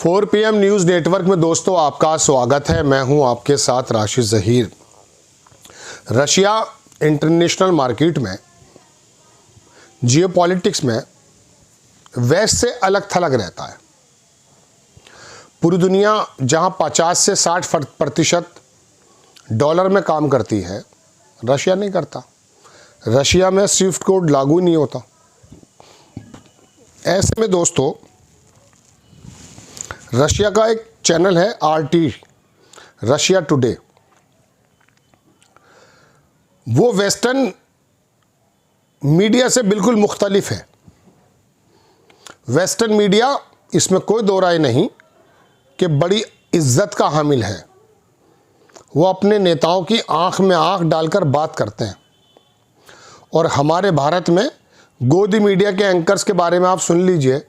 4 PM news network में दोस्तों आपका स्वागत है। मैं हूं आपके साथ Rashid Zaheer. Russia international market में जियोपॉलिटिक्स में वेस्ट से अलग थलग रहता है। पूरी दुनिया जहां 50 से 60% डॉलर में काम करती है, रशिया नहीं करता। रशिया में स्विफ्ट कोड लागू नहीं होता। ऐसे में दोस्तों रशिया का एक चैनल है RT, रशिया टुडे। वो वेस्टर्न मीडिया से बिल्कुल मुख्तलिफ है। वेस्टर्न मीडिया, इसमें कोई दो राय नहीं कि बड़ी इज्जत का हामिल है। वो अपने नेताओं की आंख में आंख डालकर बात करते हैं। और हमारे भारत में गोदी मीडिया के एंकर्स के बारे में आप सुन लीजिए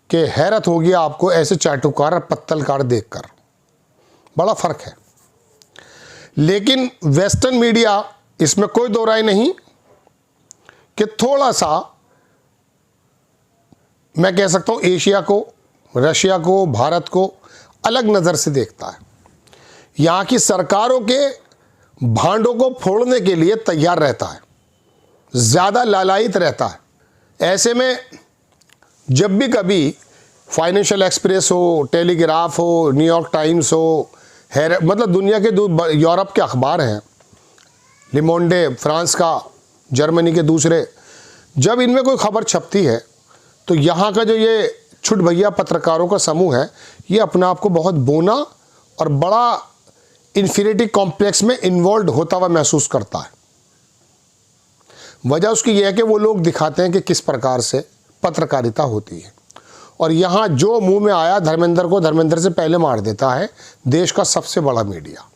कि हैरत होगी आपको ऐसे चाटुकार और पत्तलकार देखकर। बड़ा फ़र्क है। लेकिन वेस्टर्न मीडिया, इसमें कोई दो राय नहीं कि थोड़ा सा, मैं कह सकता हूँ, एशिया को, रशिया को, भारत को अलग नज़र से देखता है। यहाँ की सरकारों के भांडों को फोड़ने के लिए तैयार रहता है, ज़्यादा लालायित रहता है। ऐसे में जब भी कभी फाइनेंशियल एक्सप्रेस हो, टेलीग्राफ हो, न्यूयॉर्क टाइम्स हो, मतलब दुनिया के यूरोप के अखबार हैं, लिमोंडे फ्रांस का, जर्मनी के दूसरे, जब इनमें कोई खबर छपती है तो यहाँ का जो ये छुट भैया पत्रकारों का समूह है, ये अपने आप को बहुत बोना और बड़ा इन्फीरियरिटी कॉम्प्लेक्स में इन्वॉल्व होता हुआ महसूस करता है। वजह उसकी यह है कि वो लोग दिखाते हैं कि किस प्रकार से पत्रकारिता होती है। और यहाँ जो मुंह में आया धर्मेंद्र को धर्मेंद्र से पहले मार देता है देश का सबसे बड़ा मीडिया।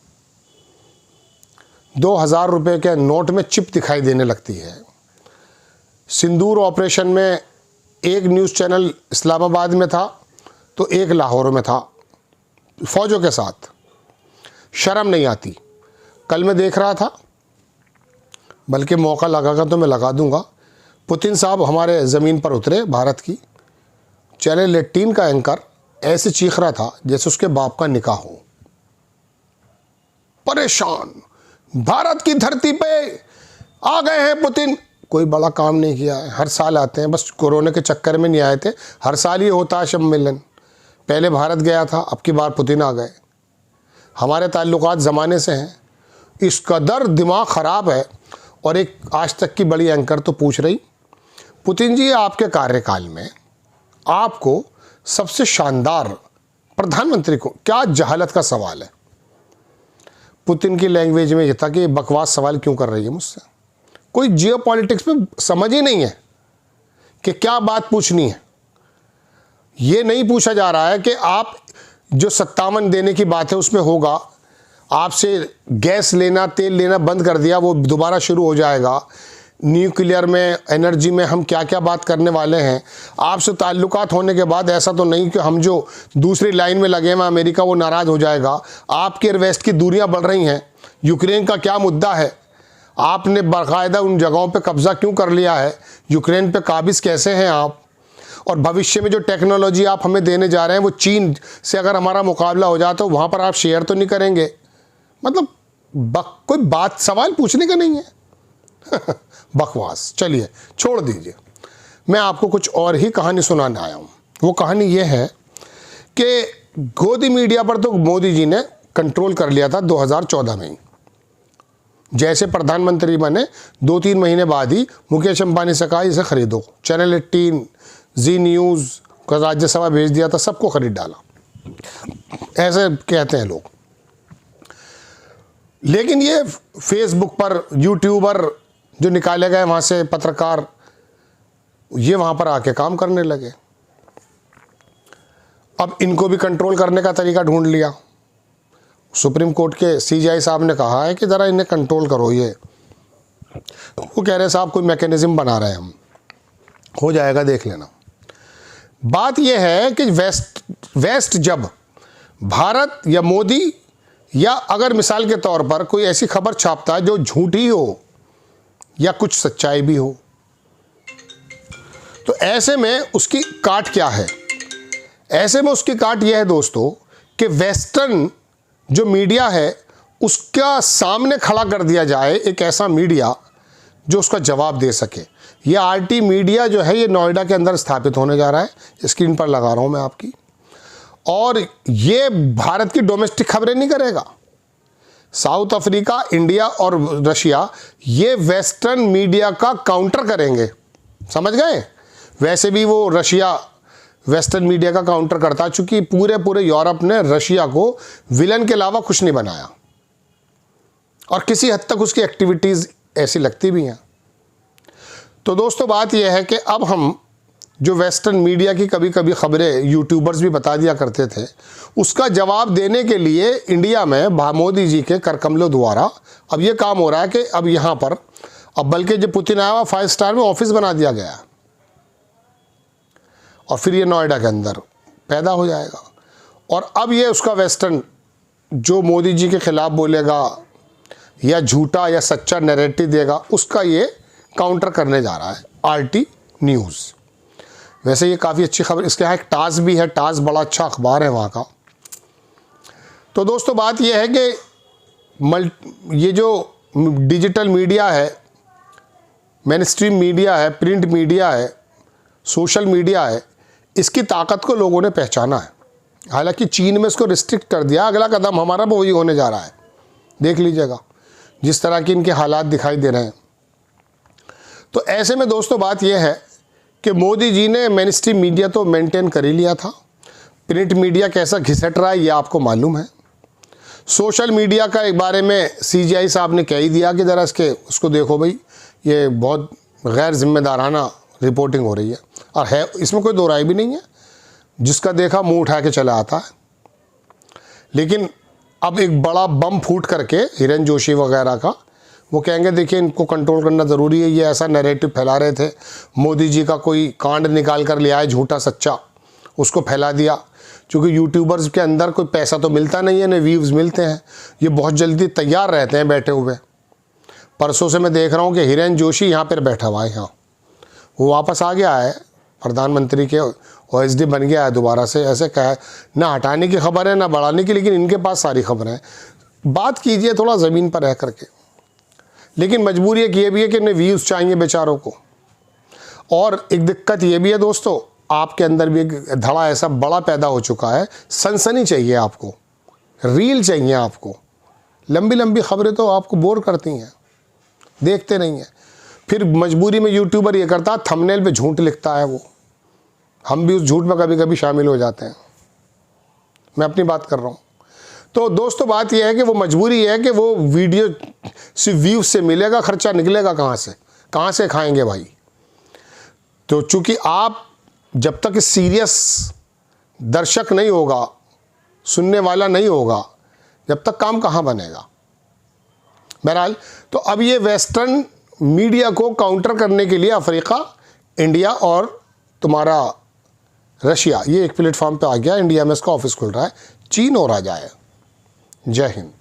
2000 रुपये के नोट में चिप दिखाई देने लगती है। सिंदूर ऑपरेशन में एक न्यूज़ चैनल इस्लामाबाद में था तो एक लाहौर में था, फौजों के साथ। शर्म नहीं आती। कल मैं देख रहा था, बल्कि मौका लगाकर तो मैं लगा दूंगा, पुतिन साहब हमारे ज़मीन पर उतरे भारत की। चैनल 18 का एंकर ऐसे चीख रहा था जैसे उसके बाप का निकाह हो। परेशान, भारत की धरती पे आ गए हैं पुतिन। कोई बड़ा काम नहीं किया है, हर साल आते हैं, बस कोरोना के चक्कर में नहीं आए थे। हर साल ये होता है सम्मेलन। पहले भारत गया था, अब की बार पुतिन आ गए। हमारे ताल्लुकात ज़माने से हैं। इस कदर दिमाग ख़राब है। और एक आज तक की बड़ी एंकर तो पूछ रही, पुतिन जी आपके कार्यकाल में आपको सबसे शानदार प्रधानमंत्री को, क्या जहालत का सवाल है। पुतिन की लैंग्वेज में यह था कि बकवास सवाल क्यों कर रही है मुझसे। कोई जियोपॉलिटिक्स में समझ ही नहीं है कि क्या बात पूछनी है। ये नहीं पूछा जा रहा है कि आप जो 57 देने की बात है उसमें होगा, आपसे गैस लेना, तेल लेना बंद कर दिया, वो दोबारा शुरू हो जाएगा। न्यूक्लियर में, एनर्जी में हम क्या क्या बात करने वाले हैं। आपसे ताल्लुकात होने के बाद ऐसा तो नहीं कि हम जो दूसरी लाइन में लगे हैं अमेरिका, वो नाराज़ हो जाएगा। आपकी और वेस्ट की दूरियां बढ़ रही हैं। यूक्रेन का क्या मुद्दा है, आपने बाकायदा उन जगहों पे कब्ज़ा क्यों कर लिया है, यूक्रेन पे काबिज कैसे हैं आप। और भविष्य में जो टेक्नोलॉजी आप हमें देने जा रहे हैं, वो चीन से अगर हमारा मुकाबला हो जाए तो वहाँ पर आप शेयर तो नहीं करेंगे। मतलब कोई बात, सवाल पूछने का नहीं है। बकवास। चलिए छोड़ दीजिए, मैं आपको कुछ और ही कहानी सुनाने आया हूँ। वो कहानी ये है कि गोदी मीडिया पर तो मोदी जी ने कंट्रोल कर लिया था 2014 में ही। जैसे प्रधानमंत्री बने 2-3 महीने बाद ही मुकेश अंबानी से कहा इसे खरीदो। चैनल 18, जी न्यूज़ का राज्यसभा भेज दिया था, सबको खरीद डाला। ऐसे कहते हैं लोग। लेकिन ये फेसबुक पर यूट्यूबर जो निकाले गए वहाँ से पत्रकार, ये वहाँ पर आके काम करने लगे। अब इनको भी कंट्रोल करने का तरीका ढूंढ लिया। सुप्रीम कोर्ट के CJI साहब ने कहा है कि ज़रा इन्हें कंट्रोल करो। ये वो कह रहे साहब कोई मैकेनिज्म बना रहे हैं हम, हो जाएगा, देख लेना। बात यह है कि वेस्ट जब भारत या मोदी, या अगर मिसाल के तौर पर कोई ऐसी खबर छापता है जो झूठी हो या कुछ सच्चाई भी हो, तो ऐसे में उसकी काट क्या है। ऐसे में उसकी काट यह है दोस्तों कि वेस्टर्न जो मीडिया है उसका सामने खड़ा कर दिया जाए एक ऐसा मीडिया जो उसका जवाब दे सके। ये आरटी मीडिया जो है ये नोएडा के अंदर स्थापित होने जा रहा है, स्क्रीन पर लगा रहा हूँ मैं आपकी। और ये भारत की डोमेस्टिक खबरें नहीं करेगा। साउथ अफ्रीका, इंडिया और रशिया ये वेस्टर्न मीडिया का काउंटर करेंगे, समझ गए। वैसे भी वो रशिया वेस्टर्न मीडिया का काउंटर करता, चूंकि पूरे यूरोप ने रशिया को विलन के अलावा कुछ नहीं बनाया और किसी हद तक उसकी एक्टिविटीज़ ऐसी लगती भी हैं। तो दोस्तों बात यह है कि अब हम जो वेस्टर्न मीडिया की कभी कभी खबरें यूट्यूबर्स भी बता दिया करते थे, उसका जवाब देने के लिए इंडिया में मोदी जी के करकमलों द्वारा अब ये काम हो रहा है कि अब यहाँ पर अब बल्कि जो पुतिन आया हुआ 5 स्टार में ऑफिस बना दिया गया और फिर ये नोएडा के अंदर पैदा हो जाएगा। और अब ये उसका वेस्टर्न जो मोदी जी के खिलाफ बोलेगा या झूठा या सच्चा नैरेटिव देगा, उसका ये काउंटर करने जा रहा है आरटी न्यूज़। वैसे ये काफ़ी अच्छी खबर, इसके यहाँ एक टास भी है, टास बड़ा अच्छा अखबार है वहाँ का। तो दोस्तों बात ये है कि ये जो डिजिटल मीडिया है, मेनस्ट्रीम मीडिया है, प्रिंट मीडिया है, सोशल मीडिया है, इसकी ताकत को लोगों ने पहचाना है। हालांकि चीन में इसको रिस्ट्रिक्ट कर दिया, अगला कदम हमारा भी वही होने जा रहा है, देख लीजिएगा जिस तरह के इनके हालात दिखाई दे रहे हैं। तो ऐसे में दोस्तों बात यह है कि मोदी जी ने मेनस्ट्रीम मीडिया तो मेंटेन कर ही लिया था, प्रिंट मीडिया कैसा घिसट रहा है ये आपको मालूम है। सोशल मीडिया का एक बारे में सीजीआई साहब ने कह ही दिया कि ज़रा उसको देखो भाई, ये बहुत गैर जिम्मेदाराना रिपोर्टिंग हो रही है, और है इसमें कोई दो राय भी नहीं है, जिसका देखा मुंह उठा के चला आता है। लेकिन अब एक बड़ा बम फूट करके हिरेन जोशी वगैरह का वो कहेंगे देखिए इनको कंट्रोल करना ज़रूरी है, ये ऐसा नैरेटिव फैला रहे थे, मोदी जी का कोई कांड निकाल कर ले आए झूठा सच्चा, उसको फैला दिया। क्योंकि यूट्यूबर्स के अंदर कोई पैसा तो मिलता नहीं है, न व्यूज़ मिलते हैं, ये बहुत जल्दी तैयार रहते हैं बैठे हुए। परसों से मैं देख रहा हूँ कि हिरेन जोशी यहाँ पर बैठा हुआ है, यहाँ वो वापस आ गया है, प्रधानमंत्री के OSD बन गया है दोबारा से। ऐसे कहा ना हटाने की खबर है ना बढ़ाने की, लेकिन इनके पास सारी खबरें हैं। बात कीजिए थोड़ा ज़मीन पर रह करके। लेकिन मजबूरी एक ये भी है कि इन्हें व्यूज़ चाहिए बेचारों को। और एक दिक्कत ये भी है दोस्तों, आपके अंदर भी एक धड़ा ऐसा बड़ा पैदा हो चुका है, सनसनी चाहिए आपको, रील चाहिए आपको। लंबी लंबी खबरें तो आपको बोर करती हैं, देखते नहीं हैं। फिर मजबूरी में यूट्यूबर ये करता है, थंबनेल पे झूठ लिखता है वो, हम भी उस झूठ में कभी कभी शामिल हो जाते हैं। मैं अपनी बात कर रहा हूँ। तो दोस्तों बात यह है कि वो मजबूरी है कि वो वीडियो सिर्फ व्यूज से मिलेगा, खर्चा निकलेगा कहाँ से खाएंगे भाई। तो चूंकि आप जब तक सीरियस दर्शक नहीं होगा, सुनने वाला नहीं होगा, जब तक काम कहाँ बनेगा। बहरहाल तो अब ये वेस्टर्न मीडिया को काउंटर करने के लिए अफ्रीका, इंडिया और तुम्हारा रशिया ये एक प्लेटफॉर्म पे आ गया। इंडिया में इसका ऑफिस खुल रहा है, चीन और आ जाए। जय हिंद।